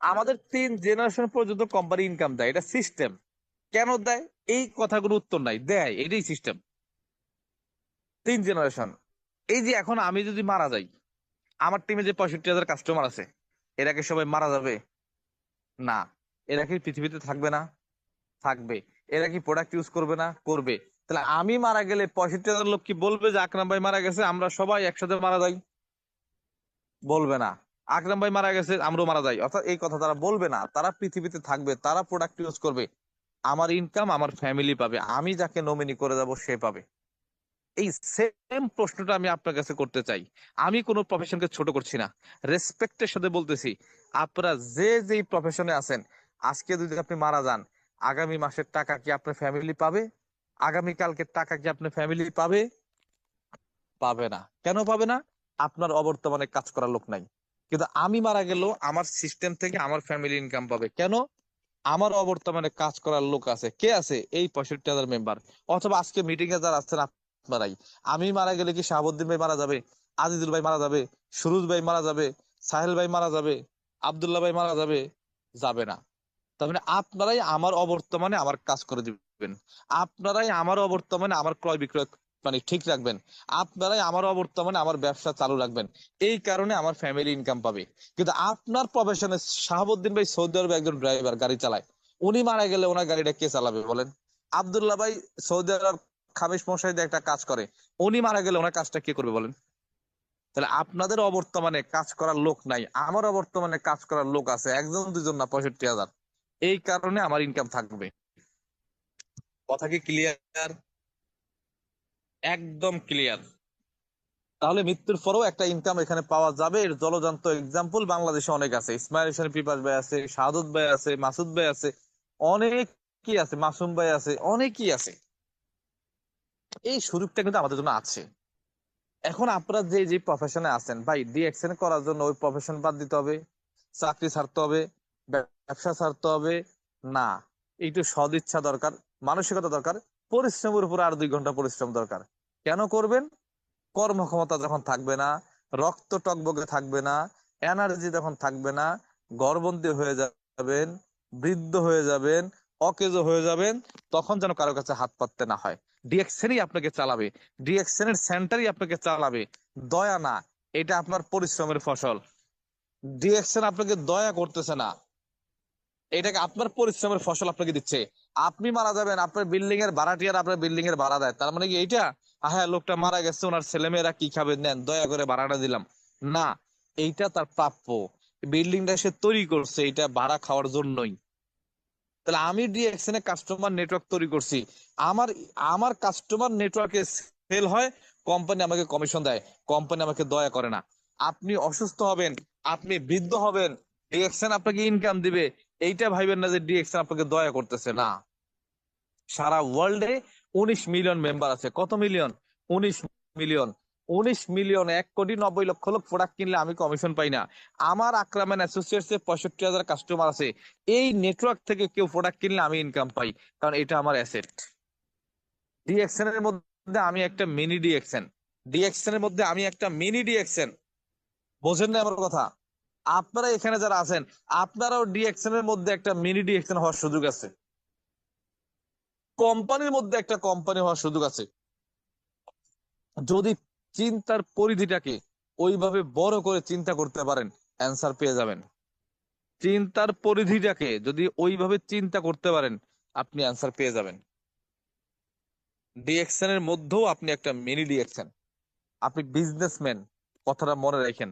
আমাদের 3 জেনারেশন পর্যন্ত company income দেয়, এটা সিস্টেম। কেন দেয়? এই কথাগুলো উত্তর নাই, দেয়, এটাই সিস্টেম। 3 জেনারেশন। এই যে এখন আমি যদি মারা যাই, আমার টিমে যে 65,000 কাস্টমার আছে, এরা কি সবাই মারা যাবে? না। এরা কি পৃথিবীতে থাকবে না? থাকবে। এরা কি প্রোডাক্ট ইউজ করবে না? করবে। তাহলে আমি মারা গেলে 65,000 লোক কি বলবে যে আকরাম ভাই মারা গেছে, আমরা সবাই একসাথে মারা যাই? বলবে না। আকরাম ভাই মারা গেছে, আমরাও মারা যাই, অর্থাৎ এই কথা তারা বলবে না। তারা পৃথিবীতে থাকবে, তারা প্রোডাক্ট ইউজ করবে। আমার ইনকাম আমার ফ্যামিলি পাবে, আমি যাকে নমিনি করে যাব সে পাবে। এই সেম প্রশ্নটা আমি আপনার কাছে করতে চাই। আমি কোনো প্রফেশনকে ছোট করছি না, রেসপেক্টের সাথে বলতেছি। আপনারা যে যেই প্রফেশনে আছেন, আজকে যদি আপনি মারা যান, আগামী মাসের টাকা কি আপনার ফ্যামিলি পাবে? আগামী কালকের টাকা কি আপনার ফ্যামিলি পাবে? পাবে না। কেন পাবে না? আপনার অবর্তমানে কাজ করার লোক নাই। কিন্তু আমি মারা গেলেও আমার সিস্টেম থেকে আমার ফ্যামিলি ইনকাম পাবে। কেন? আমার অবর্তমানে কাজ করার লোক আছে। কে আছে? এই 65,000 মেম্বার। অথবা আজকে মিটিং এ যারা আছেন আপনারাই। আমি মারা গেলে কি শাহাবুদ্দিন ভাই মারা যাবে, আজিজুল ভাই মারা যাবে, সুরুজ ভাই মারা যাবে, সাহেল ভাই মারা যাবে, আব্দুল্লাহ ভাই মারা যাবে? যাবে না। তার মানে আপনারাই আমার অবর্তমানে আমার কাজ করে দিবেন। আপনারাই আমার অবর্তমানে আমার ক্রয় বিক্রয় মানে ঠিক রাখবেন। আপনারাই আমার অবর্তমানে আমার ব্যবসা চালু রাখবেন। এই কারণে আমার ফ্যামিলি ইনকাম পাবে। কিন্তু আপনার প্রফেশনে শাহাবুদ্দিন ভাই সৌদি আরবে একজন ড্রাইভার, গাড়ি চালায়। উনি মারা গেলে ওনার গাড়িটা কে চালাবে বলেন? আব্দুল্লাহ ভাই সৌদি আরব খামিস মশাই দিয়ে একটা কাজ করে, উনি মারা গেলে ওনার কাজটা কে করবে বলেন? তাহলে আপনাদের অবর্তমানে কাজ করার লোক নাই, আমার অবর্তমানে কাজ করার লোক আছে, একজন দুজন না, 65,000। এই কারণে আমার ইনকাম থাকবে। কথা কি ক্লিয়ার? একদম ক্লিয়ার। তাহলে মৃত্যুর পরেও একটা ইনকাম এখানে পাওয়া যাবে, এর জলজান্ত এক্সাম্পল বাংলাদেশে অনেক আছে। ইসমাইল হোসেন পিপাস ভাই আছে, শাহাদুত ভাই আছে, মাসুদ ভাই আছে, অনেক কি আছে, মাসুম ভাই আছে, অনেকই আছে। এই সুযোগটা কিন্তু আমাদের জন্য আছে। এখন আপনারা যে যে প্রফেশনে আছেন ভাই, ডিএকশন করার জন্য ওই প্রফেশন বাদ দিতে হবে, চাকরি ছাড়তে হবে, ব্যবসা ছাড়তে হবে? না। একটু সদিচ্ছা দরকার, মানসিকতা দরকার, পরিশ্রমের উপর আর 2 ঘন্টা পরিশ্রম দরকার। কেন করবেন? কর্মক্ষমতা যখন থাকবে না, রক্ত টকবগে থাকবে না, এনার্জি যখন থাকবে না, ঘরবন্দি হয়ে যাবেন, বৃদ্ধ হয়ে যাবেন, অকেজো হয়ে যাবেন, তখন যেন কারো কাছে হাত পাততে না হয়। ডিএকশনই আপনাকে চালাবে, ডিএকশন এর সেন্টারই আপনাকে চালাবে। দয়া না, এটা আপনার পরিশ্রমের ফসল। ডিএকশন আপনাকে দয়া করতেছে না, এটাকে আপনার পরিশ্রমের ফসল আপনাকে দিচ্ছে। আপনি মারা যাবেন, আপনার বিল্ডিং এর ভাড়াটিয়ার আপনার বিল্ডিং এর ভাড়া দেয়, তার মানে কি এইটা হ্যাঁ লোকটা মারা গেছে, ওনার ছেলেমেয়েরা কি খাবে, নেন দয়া করে ভাড়াটা দিলাম? না, এইটা তার প্রাপ্য। বিল্ডিংটা সে তৈরি করছে এটা ভাড়া খাওয়ার জন্যই। তাহলে আমি ডিএক্সএন এ কাস্টমার নেটওয়ার্ক তৈরি করছি। আমার আমার কাস্টমার নেটওয়ার্কে সেল হয়, কোম্পানি আমাকে কমিশন দেয়, কোম্পানি আমাকে দয়া করে না। আপনি অসুস্থ হবেন, আপনি বৃদ্ধ হবেন, ডিএক্সএন আপনাকে ইনকাম দিবে, এইটা ভাইবেন না যে ডিএক্সএন আপনাকে দয়া করতেছে, না। সারা ওয়ার্ল্ডে 19 মিলিয়ন মেম্বার আছে। কত মিলিয়ন? 19 মিলিয়ন। 19 মিলিয়ন, 1,90,00,000 লোক প্রোডাক্ট কিনলে আমি কমিশন পাই না। আমার আকরাম অ্যাসোসিয়েটস এ 65,000 কাস্টমার আছে। এই নেটওয়ার্ক থেকে কেউ প্রোডাক্ট কিনলে আমি ইনকাম পাই, কারণ এটা আমার অ্যাসেট। ডিএক্সএন এর মধ্যে আমি একটা মিনি ডিএক্সএন, ডিএক্সএন এর মধ্যে আমি একটা মিনি ডিএক্সএন। বোঝেন না আমার কথা? আপনারা এখানে যারা আছেন, আপনারাও ডিএক্সএন এর মধ্যে একটা মিনি ডিএক্সএন হওয়ার সুযোগ আছে, কোম্পানির মধ্যে একটা কোম্পানি হওয়ার সুযোগ আছে। যদি চিন্তার পরিধিটাকে ওইভাবে বড় করে চিন্তা করতে পারেন, অ্যান্সার পেয়ে যাবেন। চিন্তার পরিধিটাকে যদি ওইভাবে চিন্তা করতে পারেন, আপনি অ্যান্সার পেয়ে যাবেন। ডিএকশন এর মধ্যেও আপনি একটা মিনি ডিএকশন। আপনি বিজনেসম্যান, কথাটা মনে রাখেন।